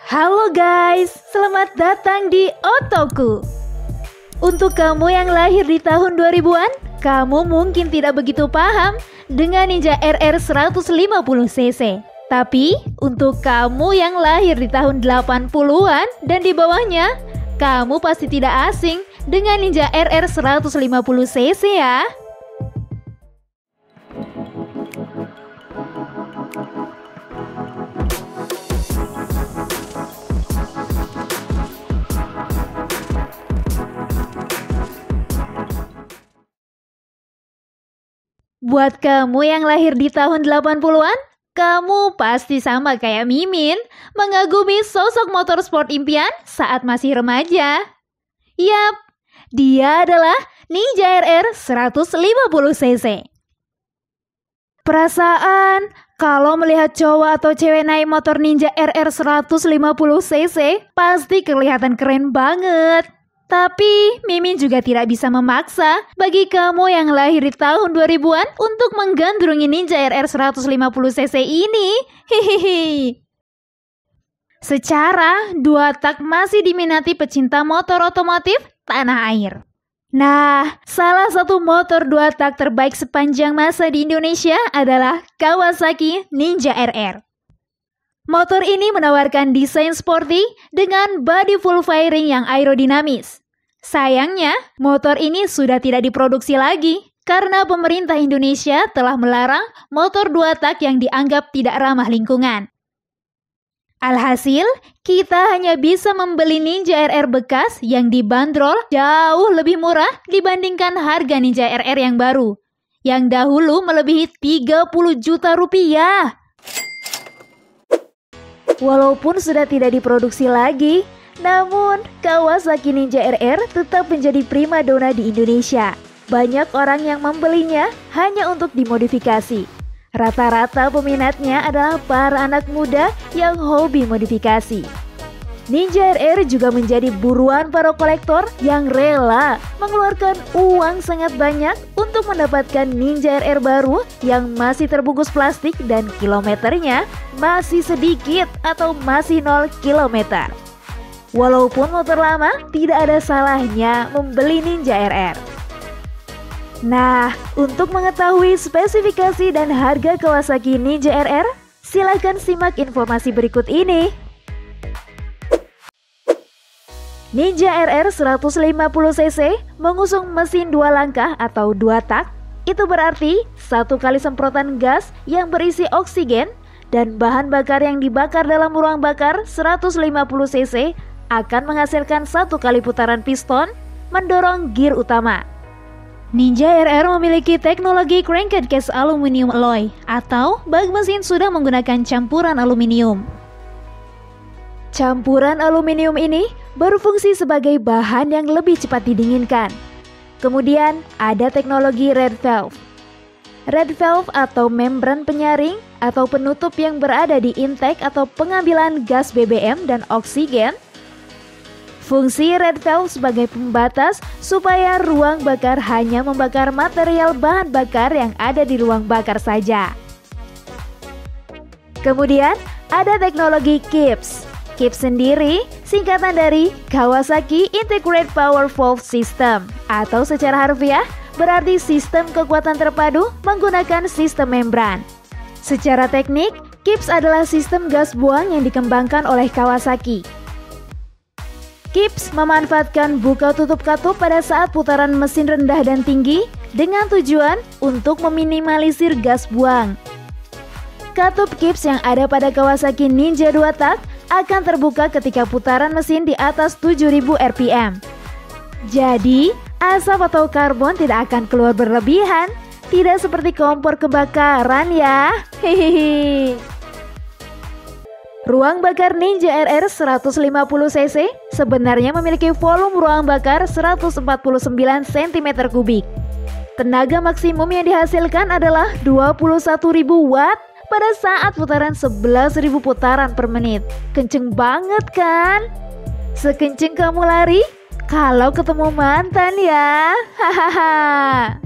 Halo guys, selamat datang di Otoku. Untuk kamu yang lahir di tahun 2000-an, kamu mungkin tidak begitu paham dengan Ninja RR 150cc. Tapi, untuk kamu yang lahir di tahun 80-an dan di bawahnya, kamu pasti tidak asing dengan Ninja RR 150cc ya. Buat kamu yang lahir di tahun 80-an, kamu pasti sama kayak Mimin, mengagumi sosok motorsport impian saat masih remaja. Yap, dia adalah Ninja RR 150cc. Perasaan kalau melihat cowok atau cewek naik motor Ninja RR 150cc pasti kelihatan keren banget. Tapi, Mimin juga tidak bisa memaksa bagi kamu yang lahir di tahun 2000-an untuk menggandrungi Ninja RR 150cc ini. Hihihi. Secara, dua tak masih diminati pecinta motor otomotif tanah air. Nah, salah satu motor dua tak terbaik sepanjang masa di Indonesia adalah Kawasaki Ninja RR. Motor ini menawarkan desain sporty dengan body full fairing yang aerodinamis. Sayangnya, motor ini sudah tidak diproduksi lagi karena pemerintah Indonesia telah melarang motor dua tak yang dianggap tidak ramah lingkungan. Alhasil, kita hanya bisa membeli Ninja RR bekas yang dibanderol jauh lebih murah dibandingkan harga Ninja RR yang baru, yang dahulu melebihi 30 juta rupiah. Walaupun sudah tidak diproduksi lagi, namun Kawasaki Ninja RR tetap menjadi primadona di Indonesia. Banyak orang yang membelinya hanya untuk dimodifikasi. Rata-rata peminatnya adalah para anak muda yang hobi modifikasi. Ninja RR juga menjadi buruan para kolektor yang rela mengeluarkan uang sangat banyak untuk mendapatkan Ninja RR baru yang masih terbungkus plastik dan kilometernya masih sedikit atau masih 0 kilometer. Walaupun motor lama, tidak ada salahnya membeli Ninja RR. Nah, untuk mengetahui spesifikasi dan harga Kawasaki Ninja RR, silakan simak informasi berikut ini. Ninja RR 150cc mengusung mesin dua langkah atau dua tak. Itu berarti satu kali semprotan gas yang berisi oksigen dan bahan bakar yang dibakar dalam ruang bakar 150cc akan menghasilkan satu kali putaran piston mendorong gear utama. Ninja RR memiliki teknologi cranked case aluminium alloy atau bak mesin sudah menggunakan campuran aluminium. Campuran aluminium ini berfungsi sebagai bahan yang lebih cepat didinginkan. Kemudian ada teknologi red valve. Red valve atau membran penyaring atau penutup yang berada di intake atau pengambilan gas BBM dan oksigen. Fungsi red valve sebagai pembatas supaya ruang bakar hanya membakar material bahan bakar yang ada di ruang bakar saja. Kemudian ada teknologi KIPS. KIPS sendiri singkatan dari Kawasaki Integrated Power Valve System atau secara harfiah berarti sistem kekuatan terpadu menggunakan sistem membran. Secara teknik, KIPS adalah sistem gas buang yang dikembangkan oleh Kawasaki. KIPS memanfaatkan buka tutup katup pada saat putaran mesin rendah dan tinggi dengan tujuan untuk meminimalisir gas buang. Katup KIPS yang ada pada Kawasaki Ninja 2 tak akan terbuka ketika putaran mesin di atas 7000 rpm. Jadi, asap atau karbon tidak akan keluar berlebihan, tidak seperti kompor kebakaran ya. Hehehe. Ruang bakar Ninja RR 150cc sebenarnya memiliki volume ruang bakar 149 cm3. Tenaga maksimum yang dihasilkan adalah 21.000 watt pada saat putaran 11.000 putaran per menit. Kenceng banget kan? Sekenceng kamu lari kalau ketemu mantan ya. Hahaha.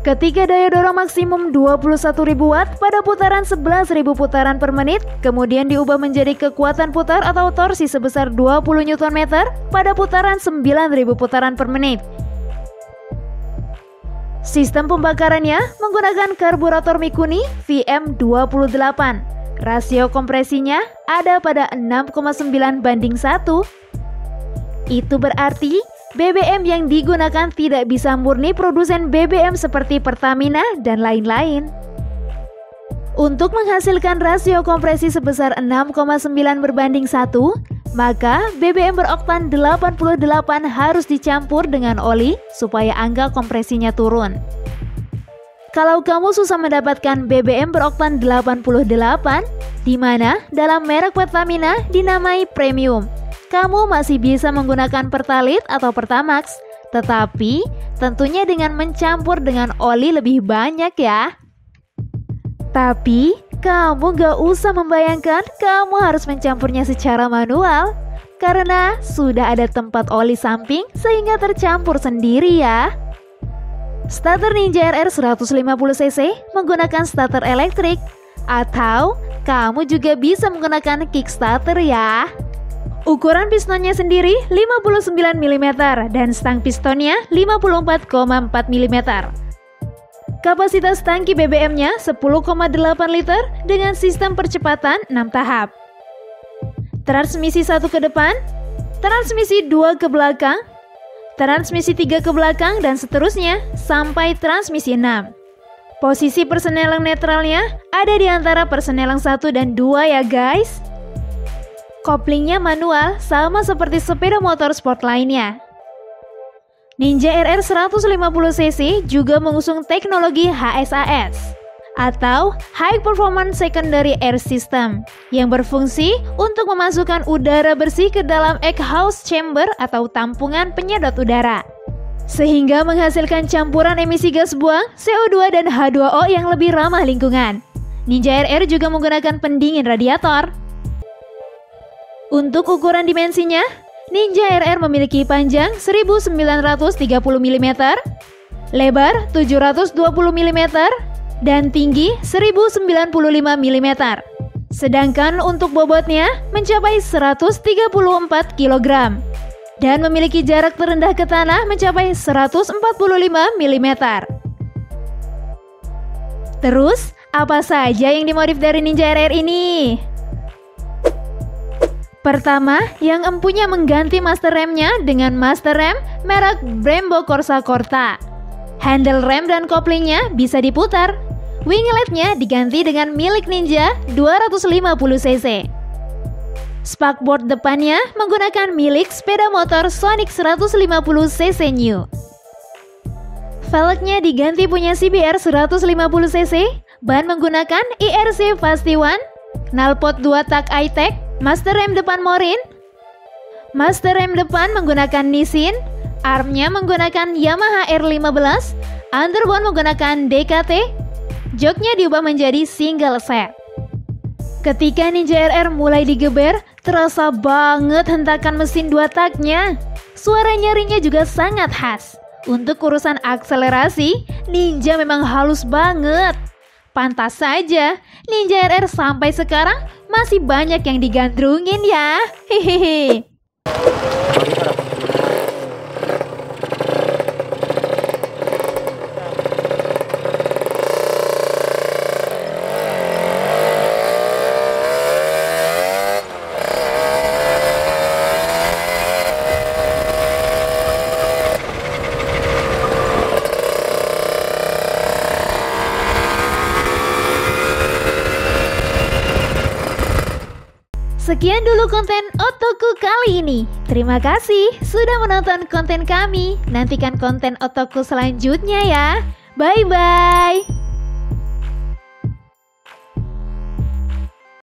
Ketika daya dorong maksimum 21.000 watt pada putaran 11.000 putaran per menit, kemudian diubah menjadi kekuatan putar atau torsi sebesar 20 Nm pada putaran 9.000 putaran per menit. Sistem pembakarannya menggunakan karburator Mikuni VM28. Rasio kompresinya ada pada 6,9:1. Itu berarti BBM yang digunakan tidak bisa murni produsen BBM seperti Pertamina dan lain-lain. Untuk menghasilkan rasio kompresi sebesar 6,9:1, maka BBM beroktan 88 harus dicampur dengan oli supaya angka kompresinya turun. Kalau kamu susah mendapatkan BBM beroktan 88, di mana dalam merek Pertamina dinamai premium, kamu masih bisa menggunakan Pertalite atau Pertamax, tetapi tentunya dengan mencampur dengan oli lebih banyak ya. Tapi kamu gak usah membayangkan kamu harus mencampurnya secara manual, karena sudah ada tempat oli samping sehingga tercampur sendiri ya. Starter Ninja RR 150cc menggunakan starter elektrik, atau kamu juga bisa menggunakan kickstarter ya. Ukuran pistonnya sendiri 59 mm dan stang pistonnya 54,4 mm. Kapasitas tangki BBM-nya 10,8 liter dengan sistem percepatan 6 tahap. Transmisi 1 ke depan, transmisi 2 ke belakang, transmisi 3 ke belakang dan seterusnya sampai transmisi 6. Posisi persenelang netralnya ada di antara persenelang 1 dan 2 ya guys. Koplingnya manual sama seperti sepeda motor sport lainnya. Ninja RR 150cc juga mengusung teknologi HSAS atau High Performance Secondary Air System yang berfungsi untuk memasukkan udara bersih ke dalam exhaust chamber atau tampungan penyedot udara, sehingga menghasilkan campuran emisi gas buang, CO2 dan H2O yang lebih ramah lingkungan. Ninja RR juga menggunakan pendingin radiator. Untuk ukuran dimensinya, Ninja RR memiliki panjang 1930 mm, lebar 720 mm, dan tinggi 1095 mm. Sedangkan untuk bobotnya mencapai 134 kg dan memiliki jarak terendah ke tanah mencapai 145 mm. Terus, apa saja yang dimodif dari Ninja RR ini? Pertama, yang empunya mengganti master remnya dengan master rem merek Brembo Corsa Corta. Handle rem dan koplingnya bisa diputar. Wingletnya diganti dengan milik Ninja 250cc. Spakboard depannya menggunakan milik sepeda motor Sonic 150cc new. Velgnya diganti punya CBR 150cc. Ban menggunakan IRC Fasti One. Knalpot 2 tak I-Tech. Master rem depan Morin. Master rem depan menggunakan Nissin. Armnya menggunakan Yamaha R15. Underbone menggunakan DKT. Joknya diubah menjadi single set. Ketika Ninja RR mulai digeber, terasa banget hentakan mesin 2 taknya. Suara nyaringnya juga sangat khas. Untuk urusan akselerasi, Ninja memang halus banget. Pantas saja, Ninja RR sampai sekarang masih banyak yang digandrungin ya. Hehehe. Sekian dulu konten Otoku kali ini. Terima kasih sudah menonton konten kami. Nantikan konten Otoku selanjutnya ya. Bye-bye.